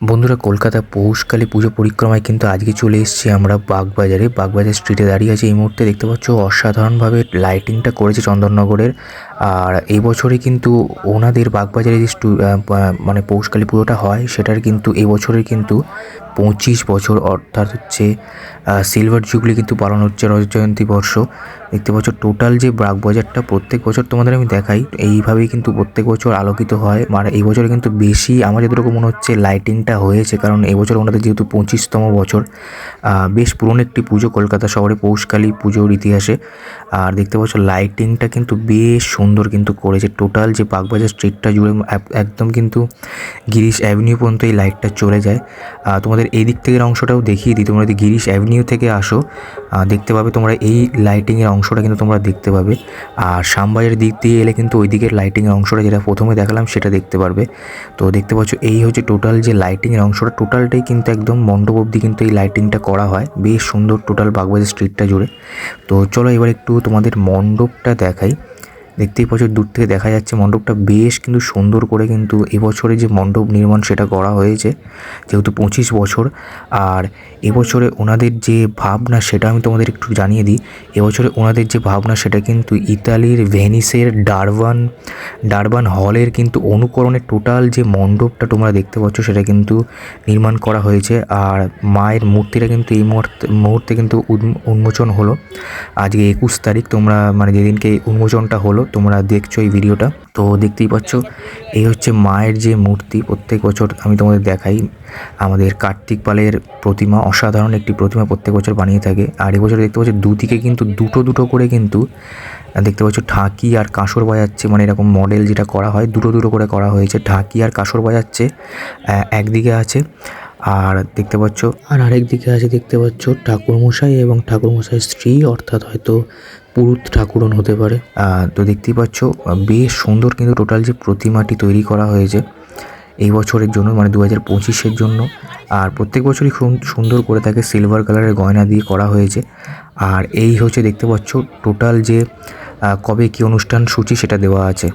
বন্ধুরা, কলকাতা পৌষকালী পুজো পরিক্রমায় কিন্তু আজকে চলে এসেছি আমরা বাগবাজার স্ট্রিটে দাঁড়িয়ে আছি। এই মুহূর্তে দেখতে পাচ্ছ অসাধারণভাবে লাইটিংটা করেছে চন্দননগরের। আর এই বছরে কিন্তু ওনাদের বাগবাজারে যে মানে পৌষকালী পুজোটা হয় সেটার কিন্তু এই বছরের কিন্তু 25 বছর, অর্থাৎ হচ্ছে সিলভার জুবলি কিন্তু পালন হচ্ছে, রজত জয়ন্তী বর্ষ। দেখতে পাচ্ছ টোটাল যে বাগবাজারটা প্রত্যেক বছর তোমাদের আমি দেখাই, এইভাবেই কিন্তু প্রত্যেক বছর আলোকিত হয়। মানে এই বছরে কিন্তু বেশি আমার যতটুকু মনে হচ্ছে লাইটিংটা হয়েছে, কারণ এই বছর ওনাদের যেহেতু 25তম বছর। বেশ পুরনো একটি পুজো কলকাতা শহরে পৌষকালী পুজোর ইতিহাসে। আর দেখতে পাচ্ছ লাইটিংটা কিন্তু বেশ সুন্দর কিন্তু করেছে টোটাল যে বাগবাজার স্ট্রিটটা জুড়ে, একদম কিন্তু গিরিশ অ্যাভিনিউ পর্যন্ত এই লাইটটা চলে যায়। তোমাদের এই দিক থেকে অংশটাও দেখিয়ে দিই। তোমরা যদি গিরিশ অ্যাভিনিউ থেকে আসো দেখতে পাবে তোমরা এই লাইটিংয়ের অংশটা কিন্তু তোমরা দেখতে পাবে। আর শ্যামবাজারের দিক দিয়ে এলে কিন্তু ওই দিকের লাইটিংয়ের অংশটা যেটা প্রথমে দেখালাম সেটা দেখতে পারবে। তো দেখতে পাচ্ছ এই হচ্ছে টোটাল যে লাইটিংয়ের অংশটা, টোটালটাই কিন্তু একদম মণ্ডপ অবধি কিন্তু এই লাইটিংটা করা হয়। বেশ সুন্দর টোটাল বাগবাজার স্ট্রিটটা জুড়ে। তো চলো এবার একটু তোমাদের মণ্ডপটা দেখাই। দেখতেই পাচ্ছ দূর থেকে দেখা যাচ্ছে মণ্ডপটা বেশ কিন্তু সুন্দর করে কিন্তু এবছরে যে মণ্ডপ নির্মাণ সেটা করা হয়েছে, যেহেতু 25 বছর। আর এবছরে ওনাদের যে ভাবনা সেটা আমি তোমাদের একটু জানিয়ে দিই। এবছরে ওনাদের যে ভাবনা সেটা কিন্তু ইতালির ভেনিসের ডারবান হলের কিন্তু অনুকরণে টোটাল যে মণ্ডপটা তোমরা দেখতে পাচ্ছ সেটা কিন্তু নির্মাণ করা হয়েছে। আর মায়ের মূর্তিটা কিন্তু এই মুহূর্তে কিন্তু উন্মোচন হলো আজকে 21 তারিখ। তোমরা মানে যেদিনকে উন্মোচনটা হলো তোমরা দেখছো এই ভিডিওটা, তো দেখতেই পাচ্ছ এই হচ্ছে মায়ের যে মূর্তি। প্রত্যেক বছর আমি তোমাদের দেখাই আমাদের কার্তিক পালের প্রতিমা, অসাধারণ একটি প্রতিমা প্রত্যেক বছর বানিয়ে থাকে। আর এবছর দেখতে পাচ্ছ দুদিকে কিন্তু দুটো করে কিন্তু দেখতে পাচ্ছ ঢাকি আর কাঁসর বাজাচ্ছে, মানে এরকম মডেল যেটা করা হয় দুটো করে করা হয়েছে। ঢাকি আর কাঁসর বাজাচ্ছে একদিকে আছে, আর দেখতে পাচ্ছ আর আরেক দিকে আছে দেখতে পাচ্ছ ঠাকুরমশাই এবং ঠাকুরমশাইয়ের স্ত্রী, অর্থাৎ হয়তো পুরুত ঠাকুরন হতে পারে। তো দেখতেই পাচ্ছ বেশ সুন্দর কিন্তু টোটাল যে প্রতিমাটি তৈরি করা হয়েছে এই বছরের জন্য, মানে 2025-এর জন্য। আর প্রত্যেক বছরই খুব সুন্দর করে থাকে, সিলভার কালারের গয়না দিয়ে করা হয়েছে। আর এই হচ্ছে দেখতে পাচ্ছ টোটাল যে কবে কী অনুষ্ঠান সূচি সেটা দেওয়া আছে।